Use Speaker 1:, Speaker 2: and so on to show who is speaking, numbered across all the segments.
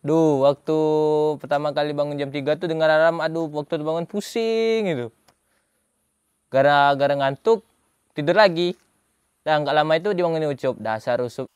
Speaker 1: Waktu pertama kali bangun jam 3 tuh dengar alarm, waktu bangun pusing gitu. Gara-gara ngantuk, tidur lagi. Dan nggak lama itu dibangunin Ucup, dasar Ucup.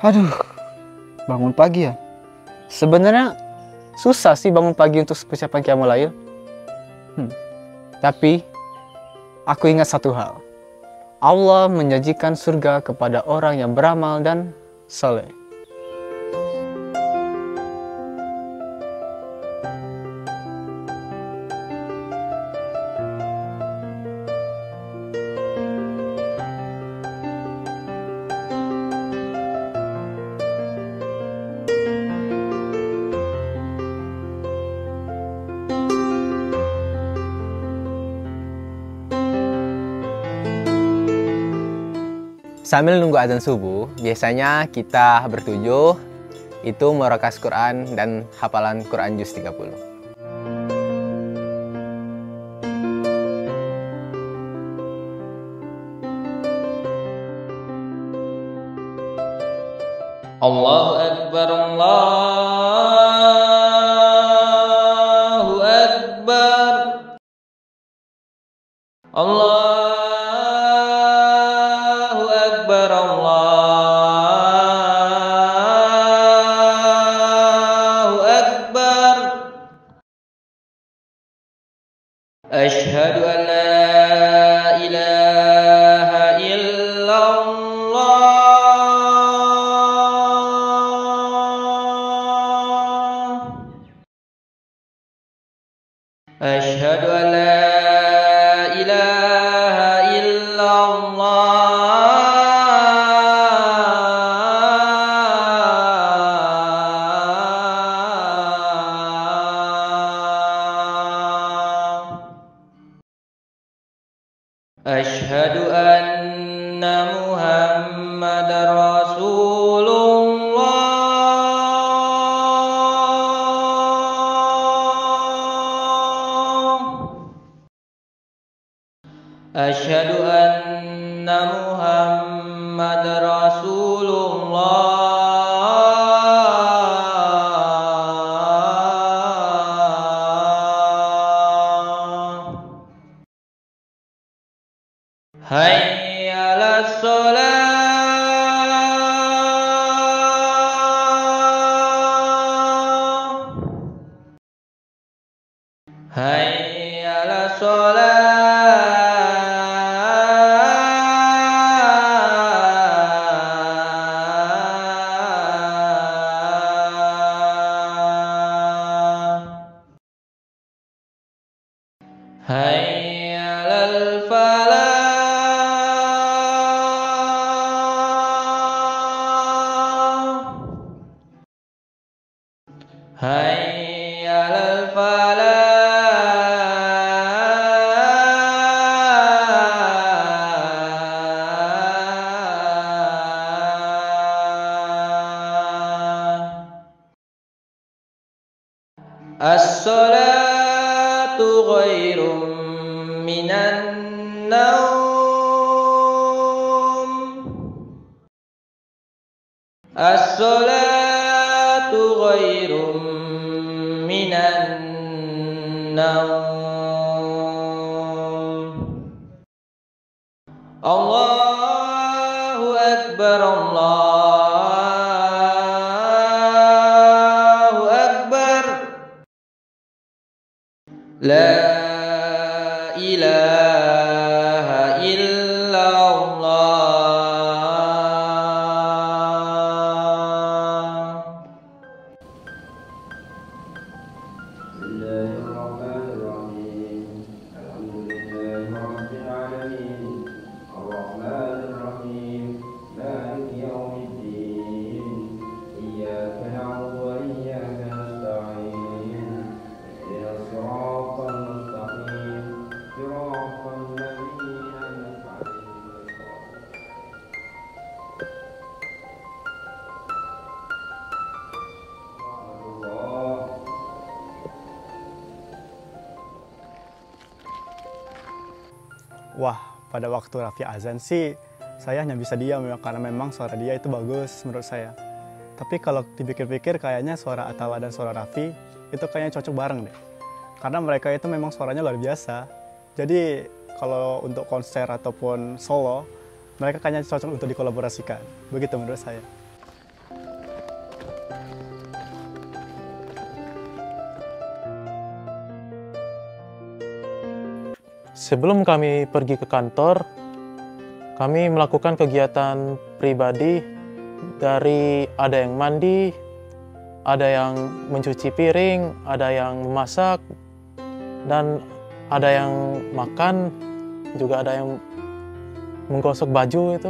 Speaker 2: Aduh, bangun pagi ya. Sebenarnya susah sih bangun pagi untuk persiapan qiyamul lail. Tapi aku ingat satu hal. Allah menjanjikan surga kepada orang yang beramal dan soleh.
Speaker 1: Sambil nunggu azan subuh, biasanya kita bertujuh itu merokas Quran dan hafalan Quran juz 30. Allahu Akbar, Allahu Akbar, Allahu Akbar, Allahu Akbar. Asyhadu an la ilaha illallah. Asyhadu an la ilaha illallah. Asyhadu anna Muhammadar Rasulullah. Asyhadu anna Muhammadar Rasulullah. Hayya 'alas shalah. Hayya 'alas shalah. Hayya 'alal falah. Hayya 'alal falah. As-salatu khairum minan naum. As-salatu khairum minan naum. Allahu Akbar, Allahu Akbar. La ilaha illallah.
Speaker 3: Bismillahirrahmanirrahim. Alhamdulillah. Wah, pada waktu Raffi azan sih saya hanya bisa diam ya, karena memang suara dia itu bagus menurut saya. Tapi kalau dipikir-pikir kayaknya suara Atala dan suara Raffi itu kayaknya cocok bareng deh. Karena mereka itu memang suaranya luar biasa. Jadi kalau untuk konser ataupun solo, mereka kayaknya cocok untuk dikolaborasikan. Begitu menurut saya.
Speaker 4: Sebelum kami pergi ke kantor, kami melakukan kegiatan pribadi dari ada yang mandi, ada yang mencuci piring, ada yang memasak, dan ada yang makan, juga ada yang menggosok baju itu.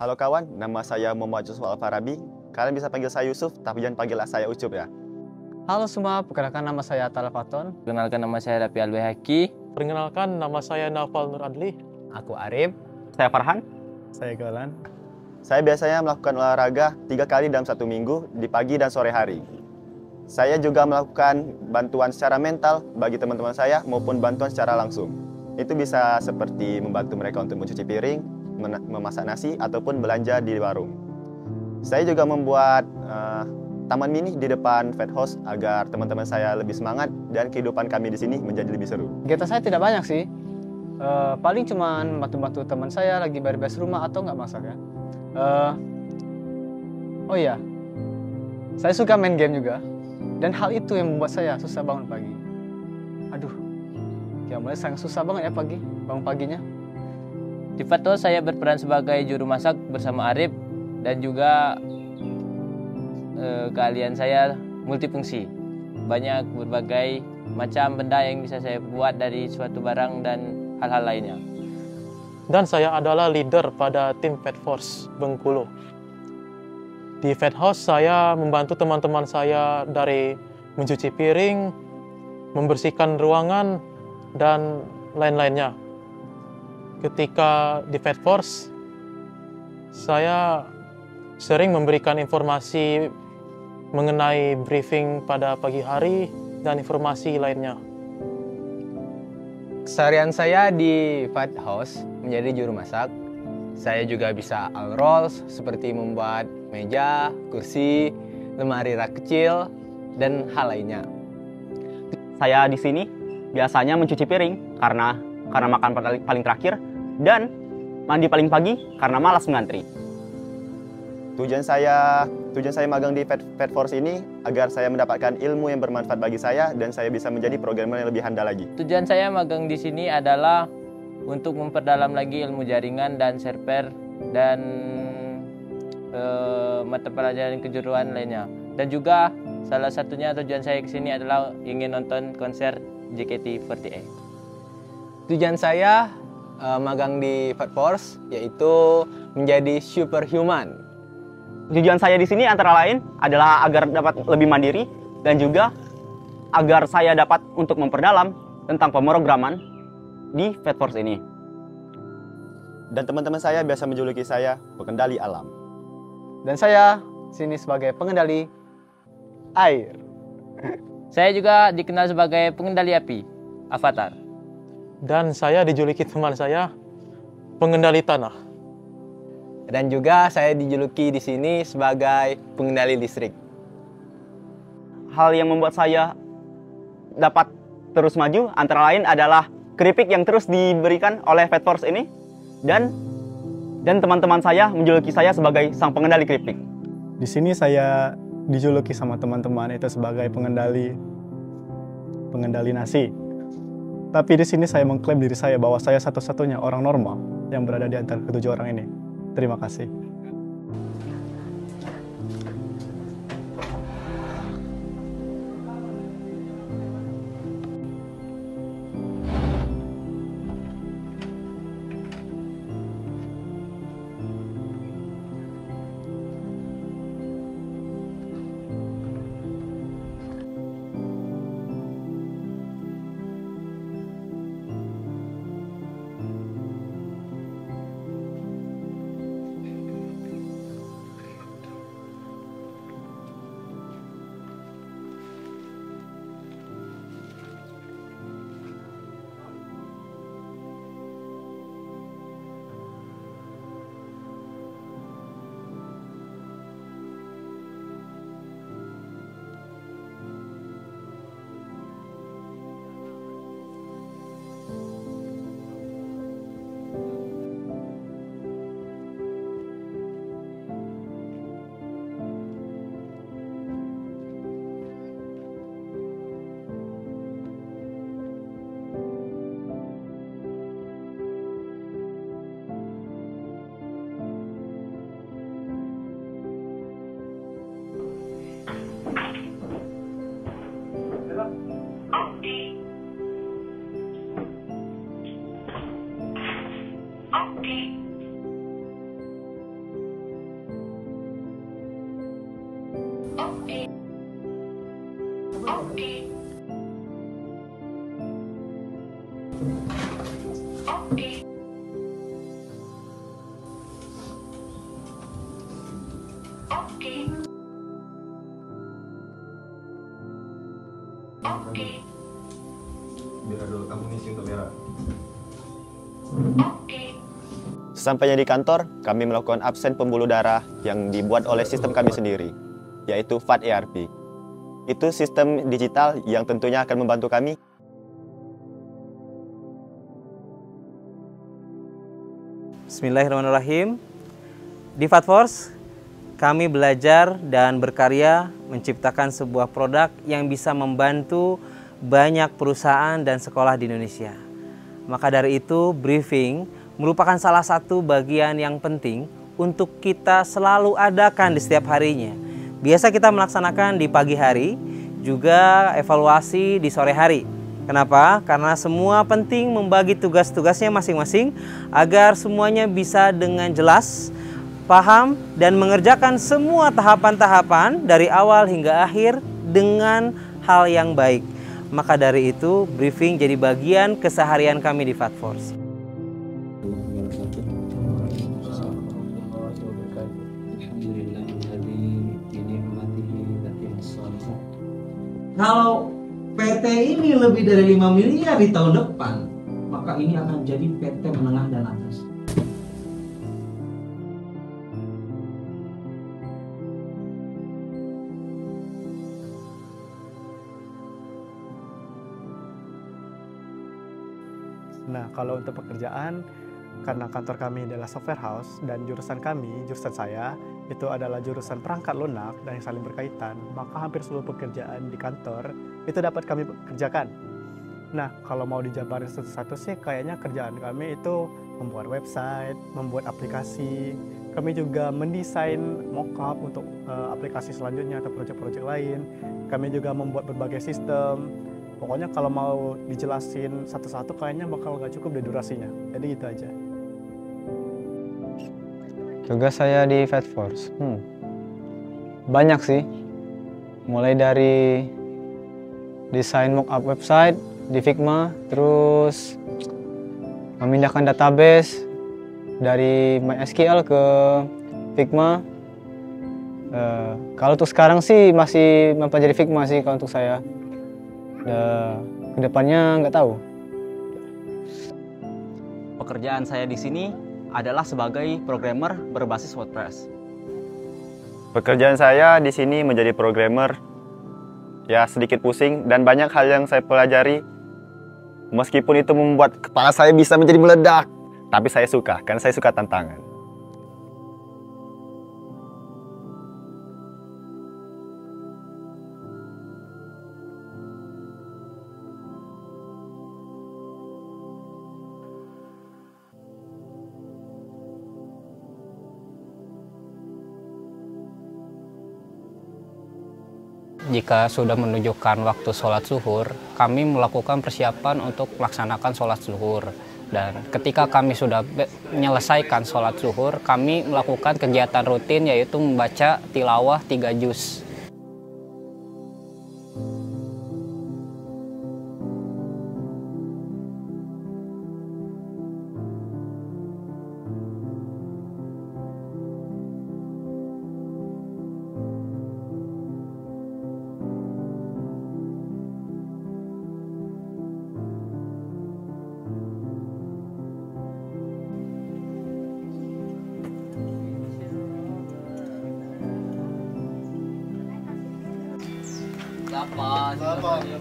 Speaker 5: Halo kawan, nama saya Muhammad Yusuf Al-Farabi. Kalian bisa panggil saya Yusuf, tapi jangan panggil saya Ucup ya.
Speaker 2: Halo semua, perkenalkan nama saya Atala Faton.
Speaker 1: Perkenalkan nama saya Raffi Al-Bayhaqi.
Speaker 4: Perkenalkan, nama saya Naufal Nur Adli.
Speaker 2: Aku Arif.
Speaker 6: Saya Farhan.
Speaker 3: Saya Galan.
Speaker 5: Saya biasanya melakukan olahraga 3 kali dalam 1 minggu, di pagi dan sore hari. Saya juga melakukan bantuan secara mental bagi teman-teman saya maupun bantuan secara langsung. Itu bisa seperti membantu mereka untuk mencuci piring, memasak nasi, ataupun belanja di warung. Saya juga membuat taman mini di depan Vet House agar teman-teman saya lebih semangat dan kehidupan kami di sini menjadi lebih seru.
Speaker 2: Kegiatan saya tidak banyak sih. Paling cuman bantu-bantu teman saya lagi beres rumah atau nggak masak ya. Oh iya, saya suka main game juga. Dan hal itu yang membuat saya susah bangun pagi. Aduh, ya mulai sangat susah banget ya bangun paginya.
Speaker 1: Di Fato saya berperan sebagai juru masak bersama Arif dan juga keahlian saya multifungsi. Banyak berbagai macam benda yang bisa saya buat dari suatu barang dan hal-hal lainnya.
Speaker 4: Dan saya adalah leader pada tim Vet Force Bengkulu. Di Vet House saya membantu teman-teman saya dari mencuci piring, membersihkan ruangan, dan lain-lainnya. Ketika di Vet Force, saya sering memberikan informasi mengenai briefing pada pagi hari dan informasi lainnya.
Speaker 7: Keseharian saya di Vet House menjadi juru masak. Saya juga bisa all rolls seperti membuat meja, kursi, lemari rak kecil, dan hal lainnya.
Speaker 6: Saya di sini biasanya mencuci piring karena makan paling terakhir, dan mandi paling pagi karena malas mengantri.
Speaker 5: Tujuan saya magang di Vet Force ini agar saya mendapatkan ilmu yang bermanfaat bagi saya dan saya bisa menjadi programmer yang lebih handal lagi.
Speaker 1: Tujuan saya magang di sini adalah untuk memperdalam lagi ilmu jaringan dan server dan mata pelajaran kejuruan lainnya. Dan juga salah satunya tujuan saya ke sini adalah ingin nonton konser JKT48.
Speaker 7: Tujuan saya magang di Vet Force yaitu menjadi superhuman.
Speaker 6: Tujuan saya di sini antara lain adalah agar dapat lebih mandiri dan juga agar saya dapat untuk memperdalam tentang pemrograman di Vet Force ini.
Speaker 5: Dan teman-teman saya biasa menjuluki saya pengendali alam.
Speaker 2: Dan saya sini sebagai pengendali air.
Speaker 1: Saya juga dikenal sebagai pengendali api, Avatar.
Speaker 4: Dan saya dijuluki teman saya pengendali tanah.
Speaker 7: Dan juga saya dijuluki di sini sebagai pengendali listrik.
Speaker 6: Hal yang membuat saya dapat terus maju antara lain adalah keripik yang terus diberikan oleh Vet Force ini, dan teman-teman saya menjuluki saya sebagai sang pengendali keripik.
Speaker 3: Di sini saya dijuluki sama teman-teman itu sebagai pengendali nasi. Tapi di sini saya mengklaim diri saya bahwa saya satu-satunya orang normal yang berada di antara ketujuh orang ini. Terima kasih.
Speaker 5: Sesampainya di kantor, kami melakukan absen pembuluh darah yang dibuat oleh sistem kami sendiri, yaitu VAD ERP. Itu sistem digital yang tentunya akan membantu kami.
Speaker 8: Bismillahirrahmanirrahim. Di Fatforce, kami belajar dan berkarya menciptakan sebuah produk yang bisa membantu banyak perusahaan dan sekolah di Indonesia. Maka dari itu, briefing merupakan salah satu bagian yang penting untuk kita selalu adakan di setiap harinya. Biasa kita melaksanakan di pagi hari, juga evaluasi di sore hari. Kenapa? Karena semua penting membagi tugas-tugasnya masing-masing agar semuanya bisa dengan jelas, paham, dan mengerjakan semua tahapan-tahapan dari awal hingga akhir dengan hal yang baik. Maka dari itu, briefing jadi bagian keseharian kami di Fatforce.
Speaker 9: Kalau PT ini lebih dari 5 miliar di tahun depan, maka ini akan jadi PT menengah dan atas.
Speaker 3: Nah, kalau untuk pekerjaan, karena kantor kami adalah software house dan jurusan saya, itu adalah jurusan perangkat lunak dan yang saling berkaitan, maka hampir seluruh pekerjaan di kantor itu dapat kami kerjakan. Nah, kalau mau dijabarin satu-satu sih, kayaknya kerjaan kami itu membuat website, membuat aplikasi. Kami juga mendesain mockup untuk aplikasi selanjutnya atau proyek-proyek lain. Kami juga membuat berbagai sistem. Pokoknya kalau mau dijelasin satu-satu kayaknya bakal nggak cukup deh durasinya. Jadi gitu aja.
Speaker 2: Tugas saya di Fatforce, banyak sih. Mulai dari desain mockup website di Figma, terus memindahkan database dari MySQL ke Figma. Kalau untuk sekarang sih masih mempelajari Figma sih kalau untuk saya. Kedepannya nggak tahu.
Speaker 6: Pekerjaan saya di sini adalah sebagai programmer berbasis WordPress.
Speaker 5: Pekerjaan saya di sini menjadi programmer, ya sedikit pusing dan banyak hal yang saya pelajari. Meskipun itu membuat kepala saya bisa menjadi meledak, tapi saya suka, karena saya suka tantangan.
Speaker 10: Jika sudah menunjukkan waktu sholat zuhur, kami melakukan persiapan untuk melaksanakan sholat zuhur. Dan ketika kami sudah menyelesaikan sholat zuhur, kami melakukan kegiatan rutin yaitu membaca tilawah 3 juz.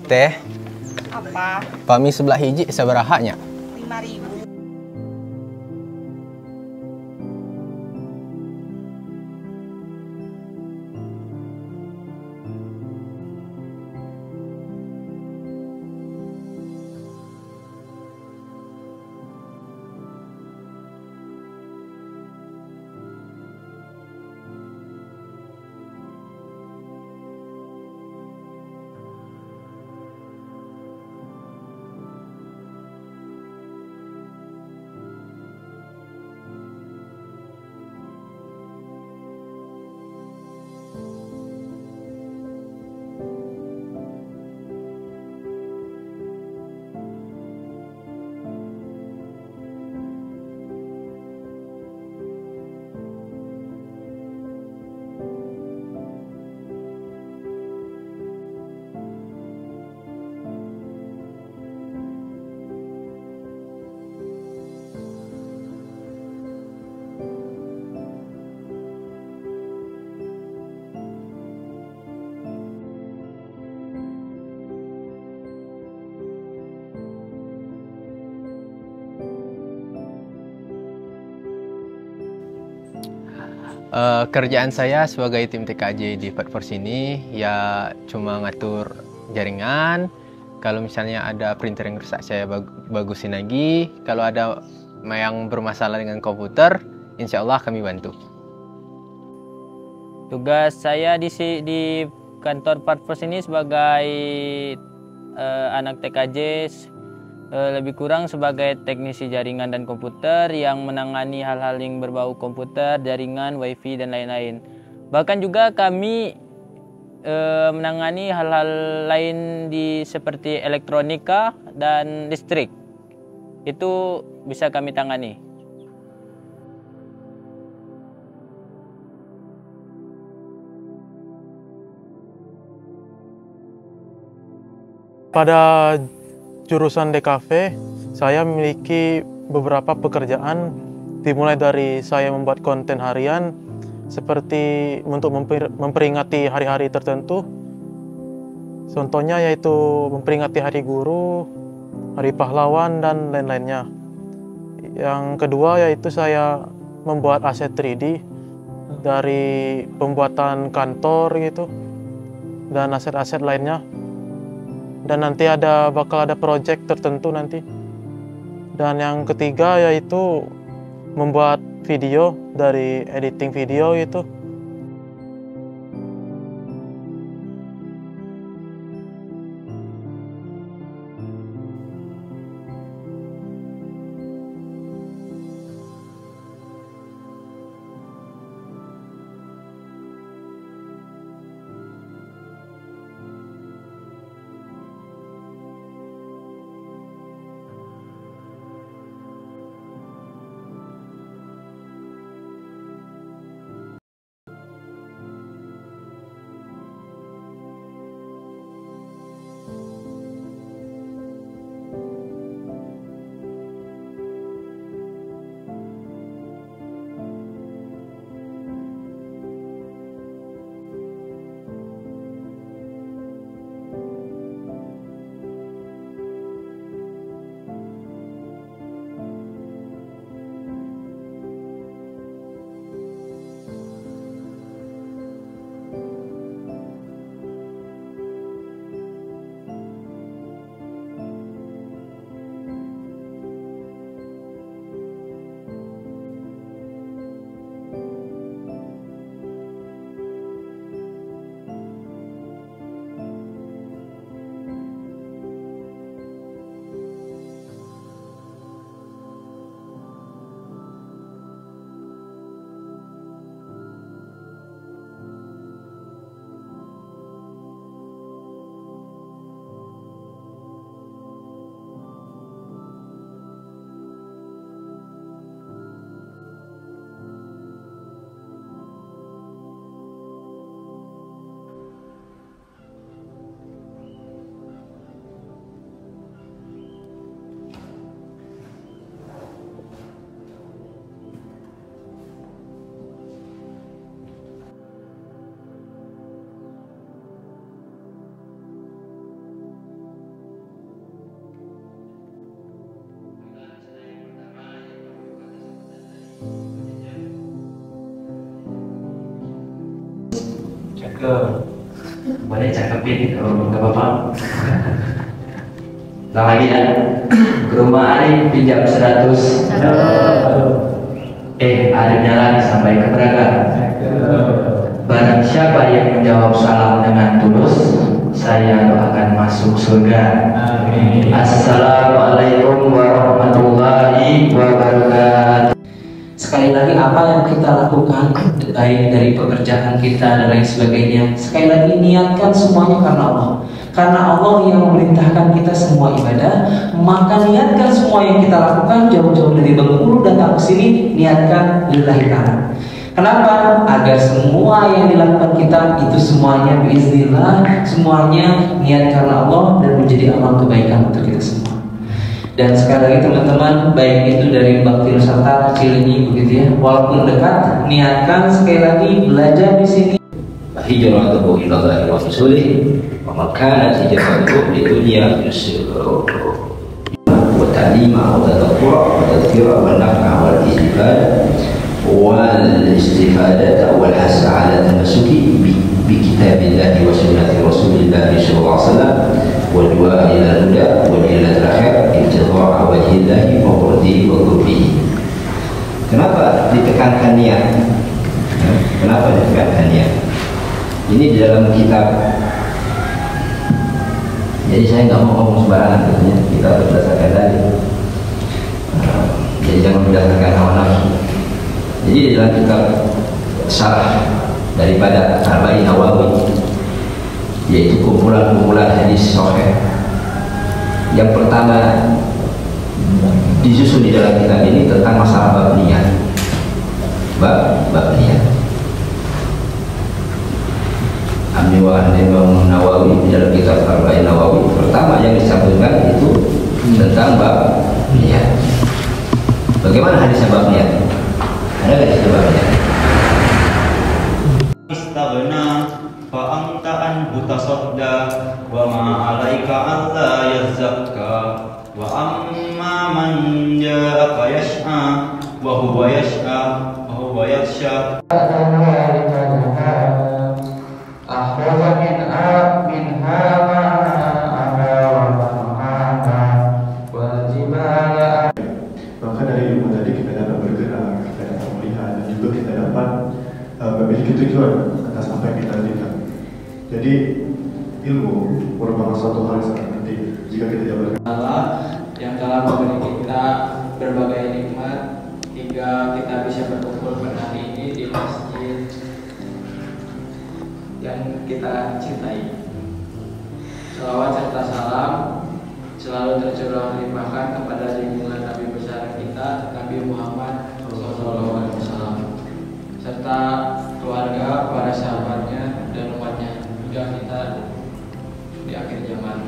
Speaker 7: Teh,
Speaker 11: Apa?
Speaker 7: pami sebelah hiji sabarahanya.
Speaker 11: 5.000.
Speaker 7: Kerjaan saya sebagai tim TKJ di Fatforce ini ya cuma ngatur jaringan. Kalau misalnya ada printer yang rusak saya bagusin lagi. Kalau ada yang bermasalah dengan komputer, insya Allah kami bantu.
Speaker 1: Tugas saya di kantor Fatforce ini sebagai anak TKJ lebih kurang sebagai teknisi jaringan dan komputer yang menangani hal-hal yang berbau komputer, jaringan, wifi, dan lain-lain. Bahkan juga kami menangani hal-hal lain seperti elektronika dan listrik. Itu bisa kami tangani.
Speaker 4: Pada jurusan DKV, saya memiliki beberapa pekerjaan, dimulai dari saya membuat konten harian, seperti untuk memperingati hari-hari tertentu. Contohnya yaitu memperingati Hari Guru, Hari Pahlawan, dan lain-lainnya. Yang kedua yaitu saya membuat aset 3D dari pembuatan kantor gitu, dan aset-aset lainnya. Dan nanti bakal ada project tertentu nanti. Dan yang ketiga yaitu membuat video, dari editing video itu.
Speaker 12: Boleh cakepin kalau nggak apa-apa. Ulang lagi ya. Ke rumah Arif pinjam 100. Arifnya lagi sampai ke Braga. Barang siapa yang menjawab salam dengan tulus, saya doakan masuk surga. Assalamualaikum warahmatullahi wabarakatuh.
Speaker 9: Sekali lagi apa yang kita lakukan, baik dari pekerjaan kita dan lain sebagainya, sekali lagi niatkan semuanya karena Allah. Karena Allah yang memerintahkan kita semua ibadah, maka niatkan semua yang kita lakukan jauh-jauh dari Bengkulu datang ke sini, niatkan lillahi ta'ala. Kenapa? Agar semua yang dilakukan kita itu semuanya biiznillah, semuanya niat karena Allah dan menjadi amal kebaikan untuk kita semua. Dan sekali lagi teman-teman, baik itu dari Bakti Nusantara, Cilenyi begitu ya, walaupun dekat, niatkan sekali lagi belajar di sini.
Speaker 12: Hijratuhu ilallahi wa rasulih, wa man kanat hijratuhu lidunya yusiruhu wa ta'lima wa tadabbu'a wa tadhkira wa naf'a wal istibad والاستفادة والحث على التمسك بكتاب الله وسنة رسول الله صلى الله عليه وسلم والدعاء إلى الهدى والإلى الآخر ابتغاء وجه الله ومرضيه وقربه. Kenapa ditekankan niat? Kenapa ditekankan niat? Ini di dalam kitab. Jadi saya nggak mau ngomong sembarangan, tentunya kita berdasarkan dalil. Jadi jangan berdasarkan hawa nafsu. Jadi di dalam kitab syarah daripada Arba'in Nawawi, yaitu kumpulan-kumpulan hadis sahih. Yang pertama disusun di dalam kitab ini tentang masalah bab niat. Bab niat. Amniwan Imam Nawawi di dalam kitab Arba'in Nawawi pertama yang disebutkan itu tentang bab niat. Bagaimana hadisnya bab niat? Ada nggak di bab niat?
Speaker 13: Istaghna fa anta anhu tasadda wa ma 'alaika alla yazakka wa amma man ja'aka yas'a wa huwa yas'a wa huwa yakhsha.
Speaker 3: Maka dari ilmu tadi kita dapat bergerak, kita dapat melihat, dan juga kita dapat memiliki tujuan atas apa yang kita lakukan. Jadi ilmu merupakan suatu hal yang sangat penting jika kita jabarkan.
Speaker 9: Allah yang telah memberi kita berbagai nikmat hingga kita bisa berkumpul pada hari ini di masjid yang kita cintai. Salawat serta salam selalu tercurah limpahkan kepada junjungan Nabi besar kita, Nabi Muhammad SAW, serta keluarga, para sahabatnya, dan umatnya hingga kita di akhir zaman.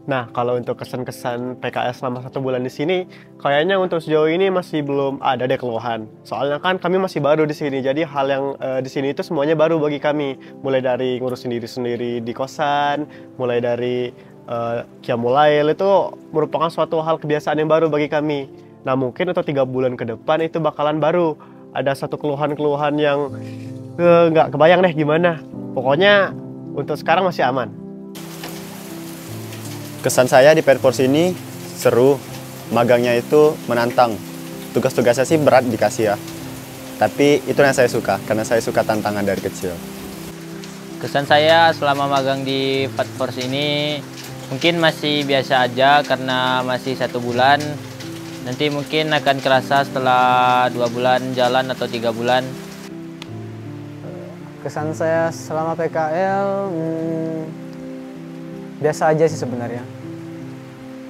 Speaker 14: Nah, kalau untuk kesan-kesan PKL selama 1 bulan di sini, kayaknya untuk sejauh ini masih belum ada deh keluhan. Soalnya kan kami masih baru di sini, jadi hal yang di sini itu semuanya baru bagi kami. Mulai dari ngurusin diri sendiri di kosan, mulai dari qiyamul lail itu merupakan suatu hal kebiasaan yang baru bagi kami. Nah, mungkin untuk 3 bulan ke depan itu bakalan baru. Ada satu keluhan-keluhan yang nggak kebayang deh gimana. Pokoknya untuk sekarang masih aman.
Speaker 5: Kesan saya di Petforce ini seru, magangnya itu menantang. Tugas-tugasnya sih berat dikasih ya. Tapi itu yang saya suka, karena saya suka tantangan dari kecil.
Speaker 1: Kesan saya selama magang di Petforce ini mungkin masih biasa aja karena masih 1 bulan. Nanti mungkin akan kerasa setelah 2 bulan jalan atau 3 bulan.
Speaker 2: Kesan saya selama PKL biasa aja sih sebenarnya.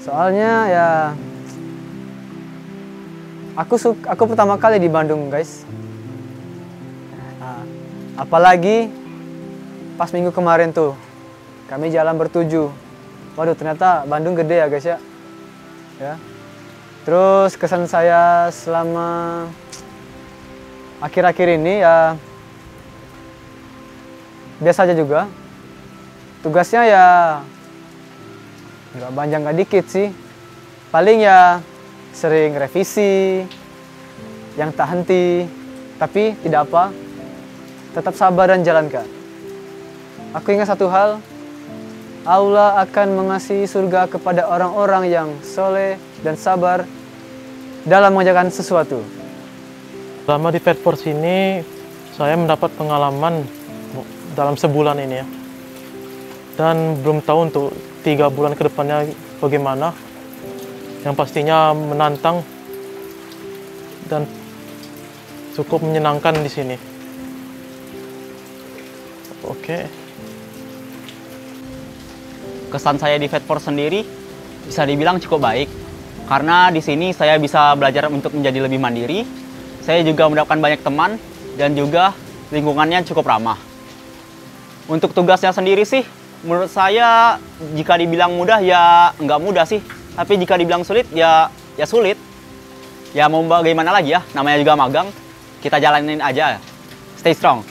Speaker 2: Soalnya ya aku pertama kali di Bandung, guys. Nah, apalagi pas minggu kemarin tuh kami jalan bertujuh. Waduh, ternyata Bandung gede ya, guys ya. Ya. Terus kesan saya selama akhir-akhir ini ya biasa aja juga. Tugasnya ya nggak panjang nggak dikit sih. Paling ya sering revisi, yang tak henti. Tapi tidak apa, tetap sabar dan jalankan. Aku ingat satu hal, Allah akan mengasihi surga kepada orang-orang yang soleh dan sabar dalam mengerjakan sesuatu.
Speaker 4: Selama di Petforce ini, saya mendapat pengalaman dalam sebulan ini ya. Dan belum tahu untuk 3 bulan ke depannya bagaimana. Yang pastinya menantang dan cukup menyenangkan di sini. Oke.
Speaker 6: Kesan saya di Petforce sendiri bisa dibilang cukup baik. Karena di sini saya bisa belajar untuk menjadi lebih mandiri. Saya juga mendapatkan banyak teman dan juga lingkungannya cukup ramah. Untuk tugasnya sendiri sih, menurut saya jika dibilang mudah ya nggak mudah sih. Tapi jika dibilang sulit ya sulit. Ya mau bagaimana lagi ya, namanya juga magang. Kita jalanin aja. Stay strong.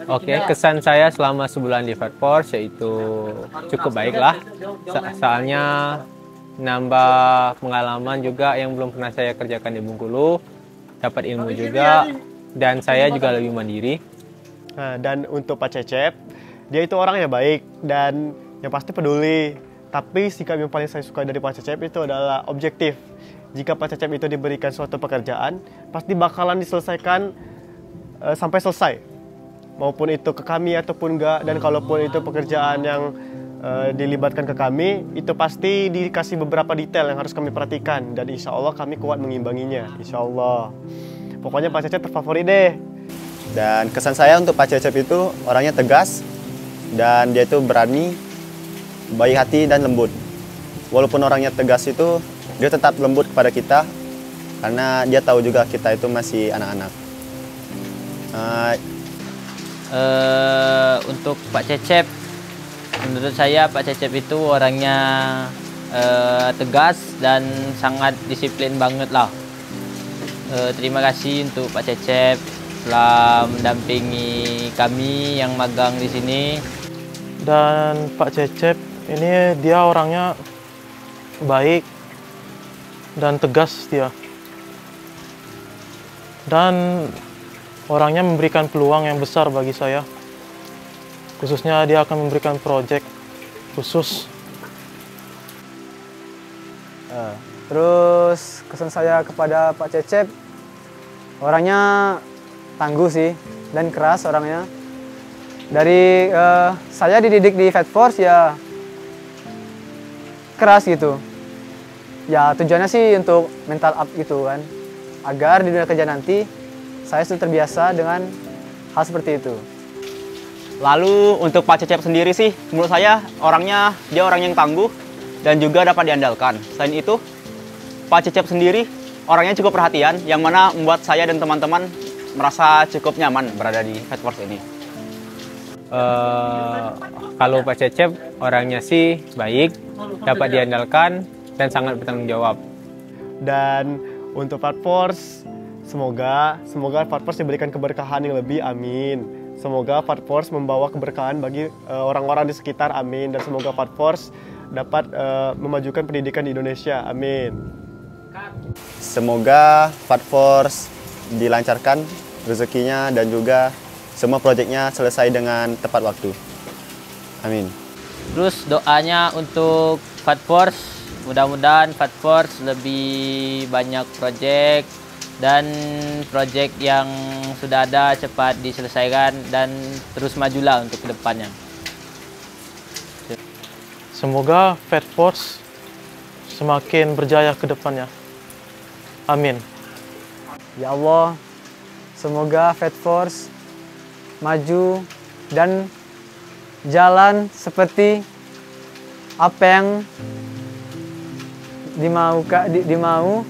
Speaker 7: Oke, kesan saya selama sebulan di Petforce yaitu cukup baik lah. Soalnya nambah pengalaman juga yang belum pernah saya kerjakan di Bengkulu. Dapat ilmu juga dan saya juga lebih mandiri.
Speaker 14: Nah, dan untuk Pak Cecep, dia itu orangnya baik dan yang pasti peduli. Tapi sikap yang paling saya suka dari Pak Cecep itu adalah objektif. Jika Pak Cecep itu diberikan suatu pekerjaan, pasti bakalan diselesaikan sampai selesai. Maupun itu ke kami ataupun enggak. Dan kalaupun itu pekerjaan yang dilibatkan ke kami, itu pasti dikasih beberapa detail yang harus kami perhatikan. Dan insya Allah kami kuat mengimbanginya, insya Allah. Pokoknya Pak Cecep terfavorit deh.
Speaker 5: Dan kesan saya untuk Pak Cecep itu orangnya tegas dan dia itu berani, baik hati dan lembut. Walaupun orangnya tegas itu, dia tetap lembut kepada kita karena dia tahu juga kita itu masih anak-anak.
Speaker 1: Untuk Pak Cecep, menurut saya Pak Cecep itu orangnya tegas dan sangat disiplin banget lah. Terima kasih untuk Pak Cecep telah mendampingi kami yang magang di sini.
Speaker 4: Dan Pak Cecep ini dia orangnya baik dan tegas dia. Dan orangnya memberikan peluang yang besar bagi saya. Khususnya dia akan memberikan proyek khusus.
Speaker 2: Terus kesan saya kepada Pak Cecep, orangnya tangguh sih dan keras orangnya. Dari saya dididik di Petforce ya keras gitu. Ya tujuannya sih untuk mental up gitu kan. Agar di dunia kerja nanti saya sudah terbiasa dengan hal seperti itu.
Speaker 6: Lalu untuk Pak Cecep sendiri sih, menurut saya dia orang yang tangguh dan juga dapat diandalkan. Selain itu, Pak Cecep sendiri orangnya cukup perhatian, yang mana membuat saya dan teman-teman merasa cukup nyaman berada di Petforce ini.
Speaker 7: Kalau Pak Cecep orangnya sih baik, dapat diandalkan, dan sangat bertanggung jawab.
Speaker 14: Dan untuk Fat Force, semoga Fat Force diberikan keberkahan yang lebih, amin. Semoga Fat Force membawa keberkahan bagi orang-orang di sekitar, amin. Dan semoga Fat Force dapat memajukan pendidikan di Indonesia, amin.
Speaker 5: Semoga Fat Force dilancarkan rezekinya dan juga semua proyeknya selesai dengan tepat waktu. Amin.
Speaker 1: Terus doanya untuk Fat Force, mudah-mudahan Fat Force lebih banyak proyek dan proyek yang sudah ada cepat diselesaikan dan terus majulah untuk kedepannya.
Speaker 4: Semoga Fat Force semakin berjaya ke depannya. Amin.
Speaker 2: Ya Allah, semoga Fat Force maju dan jalan seperti apa yang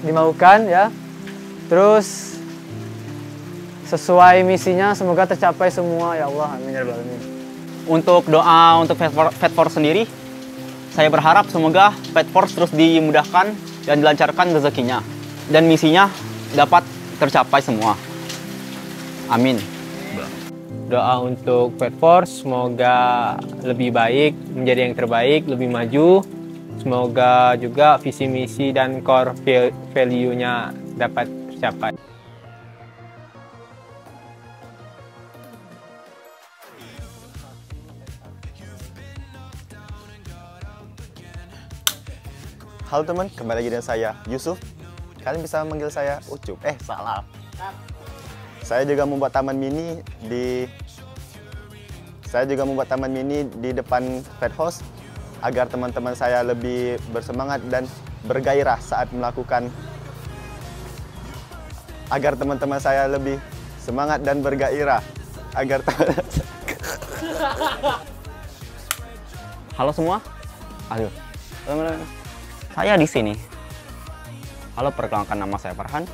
Speaker 2: dimaukan ya. Terus sesuai misinya semoga tercapai semua ya Allah, amin ya rabbal alamin.
Speaker 6: Untuk doa untuk Fat Force sendiri, saya berharap semoga Fat Force terus dimudahkan dan dilancarkan rezekinya dan misinya dapat tercapai semua. Amin.
Speaker 7: Doa untuk Fat Force semoga lebih baik, menjadi yang terbaik, lebih maju. Semoga juga visi misi dan core value-nya dapat tercapai.
Speaker 5: Halo teman, kembali lagi dengan saya Yusuf. Kalian bisa manggil saya Ucup. Salah. Saya juga membuat taman mini di depan Fat House agar teman-teman saya lebih bersemangat dan bergairah saat melakukan
Speaker 6: Halo semua. Aduh. Saya di sini. Halo, perkenalkan nama saya Farhan.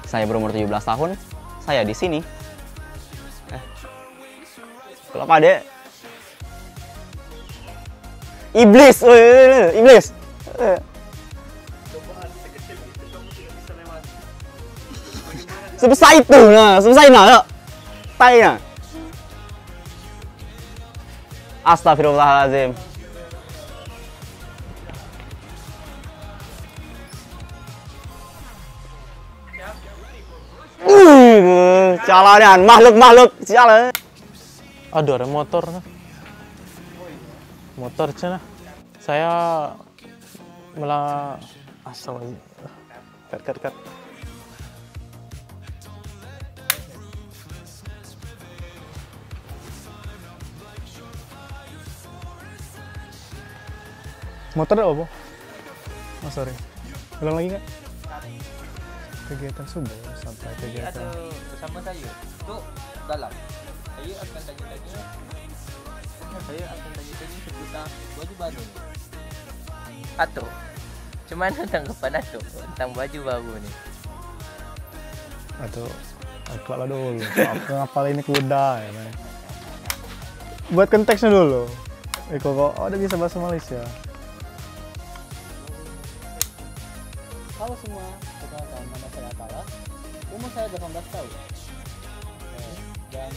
Speaker 6: Saya berumur 17 tahun. Saya di sini. Kenapa, Dek? Iblis. Iblis. Sebesar itu nah, yuk. Tanya. Astagfirullahaladzim. Jalanan makhluk sialan.
Speaker 4: Aduh, ada motor. Motor cina. Saya asal cut.
Speaker 3: Motor ada apa? Oh sorry. Ulang lagi nggak? Kegiatan subuh sampai kegiatan.
Speaker 1: Ada bersama saya. Itu dalam. Saya akan tanya-tanya seputar baju baru. Atau cuman tanggapan Atau tentang baju baru nih.
Speaker 3: Atau akhlak dulu. Aku ngapal ini kuda ya. Buat konteksnya dulu. Kok udah bisa bahasa Malaysia.
Speaker 15: Halo semua, perkenalkan nama saya Atala. Umur saya 18 tahun. Dan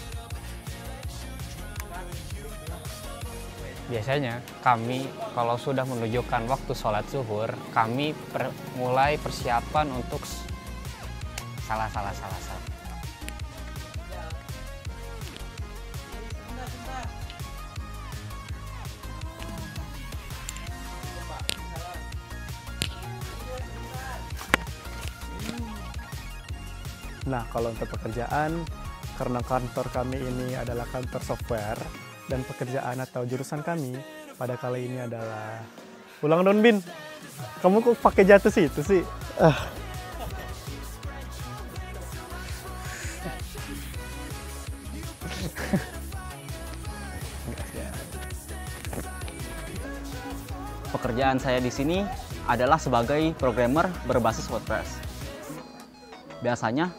Speaker 10: biasanya kami kalau sudah menunjukkan waktu sholat zuhur, kami mulai persiapan untuk salah.
Speaker 3: Nah, kalau untuk pekerjaan, karena kantor kami ini adalah kantor software, dan pekerjaan atau jurusan kami pada kali ini adalah... Ulang dong, Bin. Kamu kok pakai jatuh situ sih?
Speaker 6: Pekerjaan saya di sini adalah sebagai programmer berbasis WordPress. Biasanya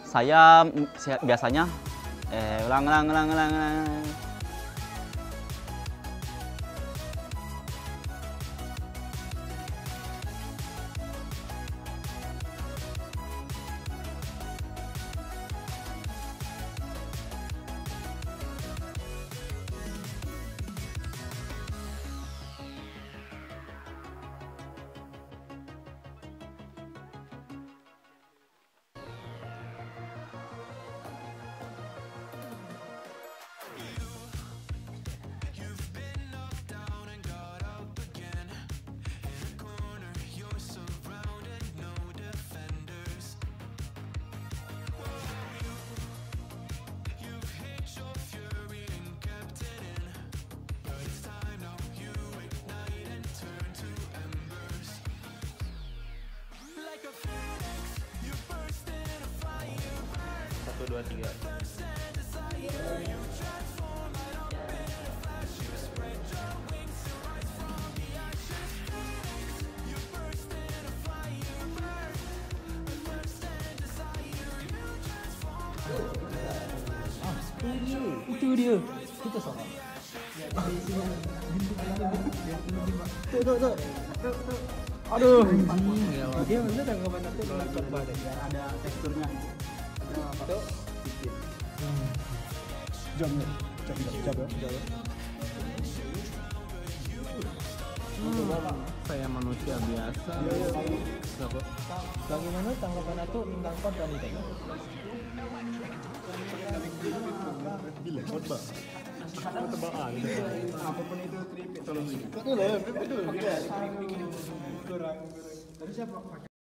Speaker 4: 1, 2, 3.
Speaker 15: Itu dia. Kita sama. Tuh. Aduh. Dia bener tanggapan itu menangkap badan. Ada teksturnya. Tuh. Jam. Saya manusia biasa. Bagaimana tanggapan itu tentang konten ini? Apapun itu keripik tolong. Kurang. Tadi siapa?